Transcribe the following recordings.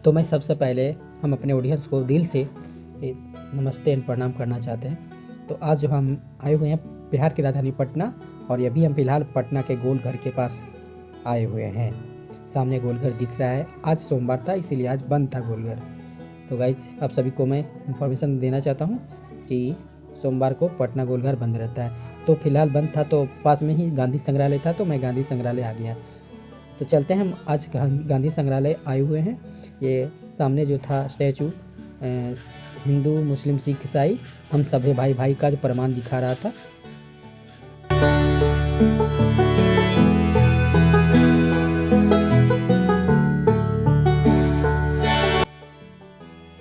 तो मैं सबसे पहले हम अपने ऑडियंस को दिल से नमस्ते एंड प्रणाम करना चाहते हैं। तो आज जो हम आए हुए हैं बिहार की राजधानी पटना, और अभी हम फिलहाल पटना के गोलघर के पास आए हुए हैं। सामने गोलघर दिख रहा है। आज सोमवार था, इसीलिए आज बंद था गोलघर। तो गाइस, आप सभी को मैं इन्फॉर्मेशन देना चाहता हूँ कि सोमवार को पटना गोलघर बंद रहता है। तो फिलहाल बंद था, तो पास में ही गांधी संग्रहालय था, तो मैं गांधी संग्रहालय आ गया। तो चलते हैं, हम आज गांधी संग्रहालय आए हुए हैं। ये सामने जो था स्टैचू हिंदू मुस्लिम सिख ईसाई हम सभी भाई भाई का जो प्रमाण दिखा रहा था।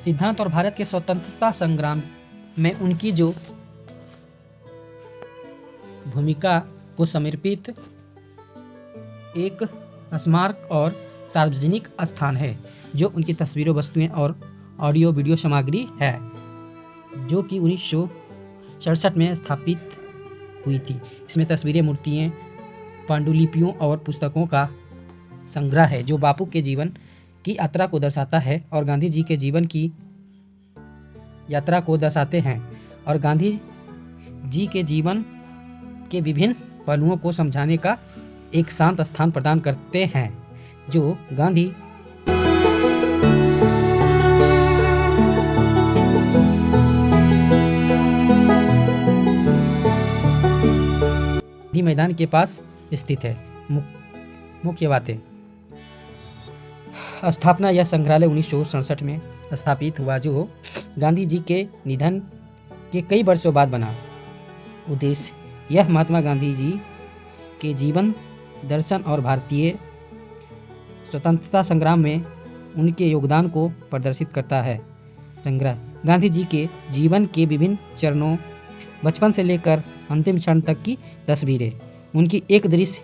सिद्धांत और भारत के स्वतंत्रता संग्राम में उनकी जो भूमिका को समर्पित एक स्मारक और सार्वजनिक स्थान है, जो उनकी तस्वीरों, वस्तुएं और ऑडियो वीडियो सामग्री है, जो कि 1967 में स्थापित हुई थी। इसमें तस्वीरें, मूर्तियां, पांडुलिपियों और पुस्तकों का संग्रह है, जो बापू के जीवन की यात्रा को दर्शाता है और गांधी जी के जीवन की यात्रा को दर्शाते हैं, और गांधी जी के जीवन के विभिन्न पहलुओं को समझाने का एक शांत स्थान प्रदान करते हैं, जो गांधी मैदान के पास स्थित है। मुख्य बातें: स्थापना: यह संग्रहालय 1967 में स्थापित हुआ, जो गांधी जी के निधन के कई वर्षों बाद बना। उद्देश्य: यह महात्मा गांधी जी के जीवन, दर्शन और भारतीय स्वतंत्रता संग्राम में उनके योगदान को प्रदर्शित करता है। संग्रह: गांधी जी के जीवन के विभिन्न चरणों, बचपन से लेकर अंतिम क्षण तक की तस्वीरें, उनकी एक दृश्य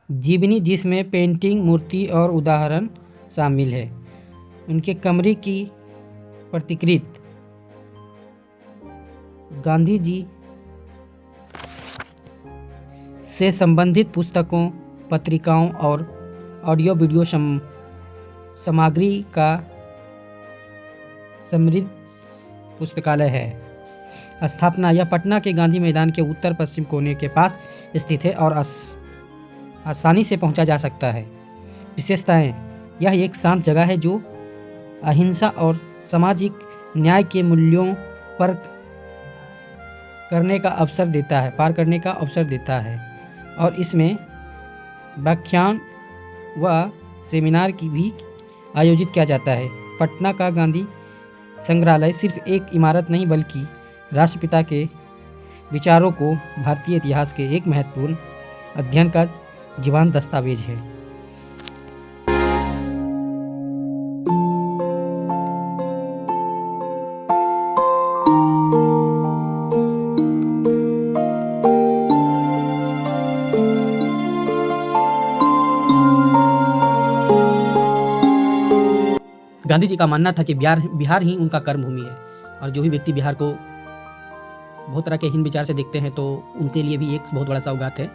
जीवनी, जिसमें पेंटिंग, मूर्ति और उदाहरण शामिल है। उनके कमरे की प्रतिकृति, गांधी जी से संबंधित पुस्तकों, पत्रिकाओं और ऑडियो वीडियो सामग्री का समृद्ध पुस्तकालय है। स्थापना: यह पटना के गांधी मैदान के उत्तर पश्चिम कोने के पास स्थित है और आसानी से पहुंचा जा सकता है। विशेषताएं: यह एक शांत जगह है, जो अहिंसा और सामाजिक न्याय के मूल्यों पर पार करने का अवसर देता है, और इसमें व्याख्यान व सेमिनार की भी आयोजित किया जाता है। पटना का गांधी संग्रहालय सिर्फ एक इमारत नहीं, बल्कि राष्ट्रपिता के विचारों को भारतीय इतिहास के एक महत्वपूर्ण अध्ययन का जीवंत दस्तावेज है। गांधी जी का मानना था कि बिहार ही उनका कर्मभूमि है, और जो भी व्यक्ति बिहार को बहुत तरह के हीन विचार से देखते हैं, तो उनके लिए भी एक बहुत बड़ा सौगात है।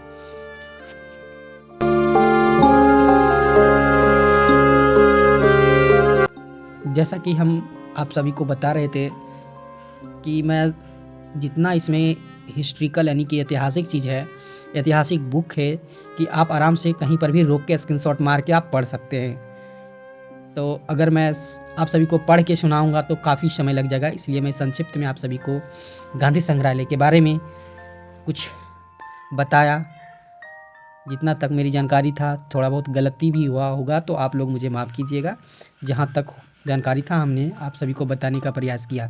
जैसा कि हम आप सभी को बता रहे थे कि मैं जितना इसमें हिस्ट्रिकल यानी कि ऐतिहासिक चीज़ है, ऐतिहासिक बुक है, कि आप आराम से कहीं पर भी रोक के स्क्रीनशॉट मार के आप पढ़ सकते हैं। तो अगर मैं आप सभी को पढ़ के सुनाऊंगा तो काफ़ी समय लग जाएगा, इसलिए मैं संक्षिप्त में आप सभी को गांधी संग्रहालय के बारे में कुछ बताया। जितना तक मेरी जानकारी था, थोड़ा बहुत गलती भी हुआ होगा तो आप लोग मुझे माफ़ कीजिएगा। जहाँ तक जानकारी था, हमने आप सभी को बताने का प्रयास किया।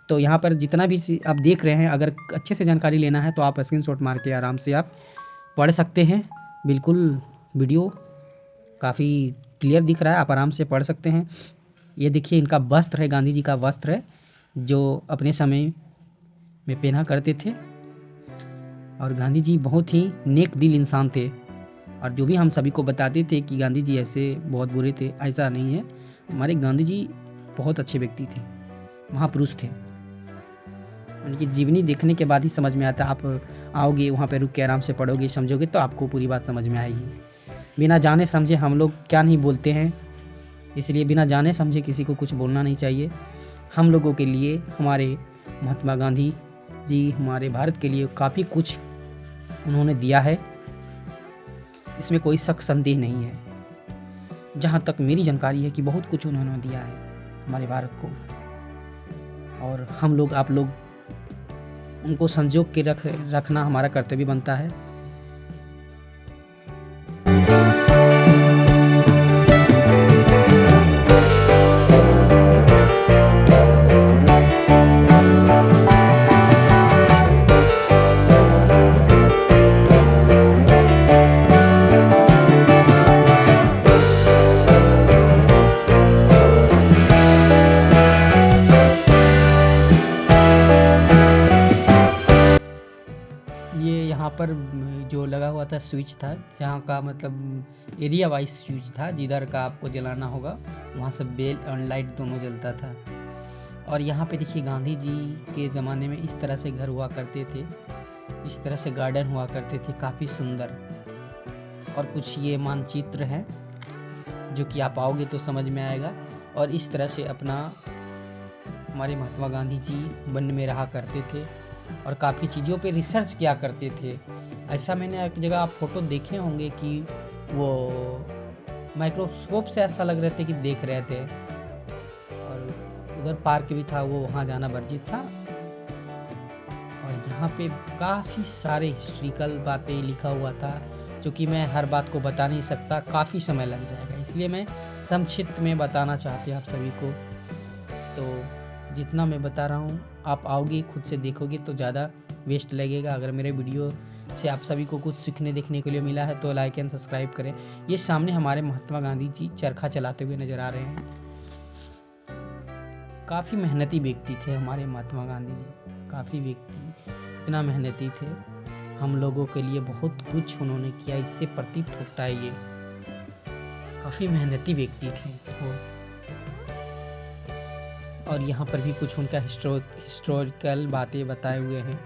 तो यहाँ पर जितना भी आप देख रहे हैं, अगर अच्छे से जानकारी लेना है तो आप स्क्रीनशॉट मार के आराम से आप पढ़ सकते हैं। बिल्कुल वीडियो काफ़ी क्लियर दिख रहा है, आप आराम से पढ़ सकते हैं। ये देखिए, इनका वस्त्र है, गांधी जी का वस्त्र है, जो अपने समय में पहना करते थे। और गांधी जी बहुत ही नेक दिल इंसान थे, और जो भी हम सभी को बताते थे कि गांधी जी ऐसे बहुत बुरे थे, ऐसा नहीं है। हमारे गांधी जी बहुत अच्छे व्यक्ति थे, महापुरुष थे। उनकी जीवनी देखने के बाद ही समझ में आता। आप आओगे वहाँ पे रुक के आराम से पढ़ोगे, समझोगे तो आपको पूरी बात समझ में आएगी। बिना जाने समझे हम लोग क्या नहीं बोलते हैं, इसलिए बिना जाने समझे किसी को कुछ बोलना नहीं चाहिए। हम लोगों के लिए हमारे महात्मा गांधी जी हमारे भारत के लिए काफ़ी कुछ उन्होंने दिया है, इसमें कोई शक संदेह नहीं है। जहाँ तक मेरी जानकारी है कि बहुत कुछ उन्होंने दिया है हमारे भारत को, और हम लोग आप लोग उनको संजोग के रखना हमारा कर्तव्य बनता है। ये यहाँ पर जो लगा हुआ था स्विच था, जहाँ का मतलब एरिया वाइज स्विच था, जिधर का आपको जलाना होगा वहाँ से बेल और लाइट दोनों जलता था। और यहाँ पे देखिए गांधी जी के ज़माने में इस तरह से घर हुआ करते थे, इस तरह से गार्डन हुआ करते थे, काफ़ी सुंदर। और कुछ ये मानचित्र है जो कि आप आओगे तो समझ में आएगा। और इस तरह से अपना हमारे महात्मा गांधी जी वन में रहा करते थे और काफ़ी चीज़ों पे रिसर्च किया करते थे। ऐसा मैंने एक जगह आप फोटो देखे होंगे कि वो माइक्रोस्कोप से ऐसा लग रहे थे कि देख रहे थे। और उधर पार्क भी था, वो वहाँ जाना वर्जित था। और यहाँ पे काफ़ी सारे हिस्ट्रिकल बातें लिखा हुआ था, जो कि मैं हर बात को बता नहीं सकता, काफ़ी समय लग जाएगा, इसलिए मैं संक्षिप्त में बताना चाहते हैं आप सभी को। तो जितना मैं बता रहा हूँ आप आओगे खुद से देखोगे तो ज़्यादा वेस्ट लगेगा। अगर मेरे वीडियो से आप सभी को कुछ सीखने देखने के लिए मिला है तो लाइक एंड सब्सक्राइब करें। ये सामने हमारे महात्मा गांधी जी चरखा चलाते हुए नज़र आ रहे हैं। काफ़ी मेहनती व्यक्ति थे हमारे महात्मा गांधी जी, काफ़ी व्यक्ति इतना मेहनती थे, हम लोगों के लिए बहुत कुछ उन्होंने किया, इससे प्रतीत होता है ये काफ़ी मेहनती व्यक्ति थे वो। और यहाँ पर भी कुछ उनका हिस्टोरिकल बातें बताए हुए हैं।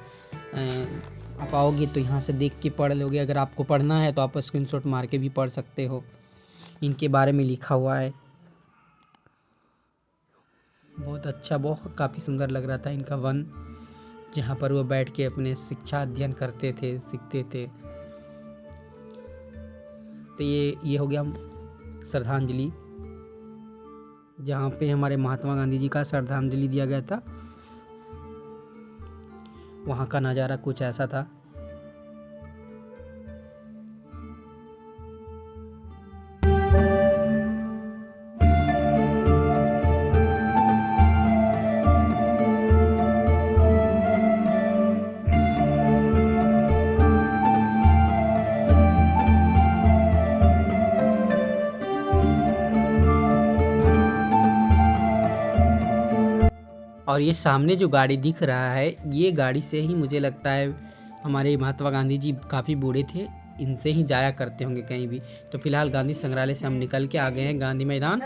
आप आओगे तो यहाँ से देख के पढ़ लोगे। अगर आपको पढ़ना है तो आप स्क्रीनशॉट मार के भी पढ़ सकते हो, इनके बारे में लिखा हुआ है। बहुत अच्छा, बहुत काफ़ी सुंदर लग रहा था इनका वन, जहाँ पर वो बैठ के अपने शिक्षा अध्ययन करते थे, सीखते थे। तो ये हो गया श्रद्धांजलि, जहाँ पे हमारे महात्मा गांधी जी का श्रद्धांजलि दिया गया था। वहाँ का नज़ारा कुछ ऐसा था। और ये सामने जो गाड़ी दिख रहा है, ये गाड़ी से ही मुझे लगता है हमारे महात्मा गांधी जी काफ़ी बूढ़े थे, इनसे ही जाया करते होंगे कहीं भी। तो फिलहाल गांधी संग्रहालय से हम निकल के आ गए हैं गांधी मैदान।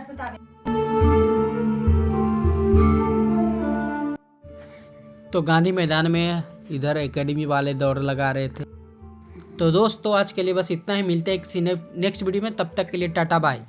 तो गांधी मैदान में इधर एकेडमी वाले दौड़ लगा रहे थे। तो दोस्तों आज के लिए बस इतना ही, मिलते हैं किसी नेक्स्ट वीडियो में, तब तक के लिए टाटा बाय।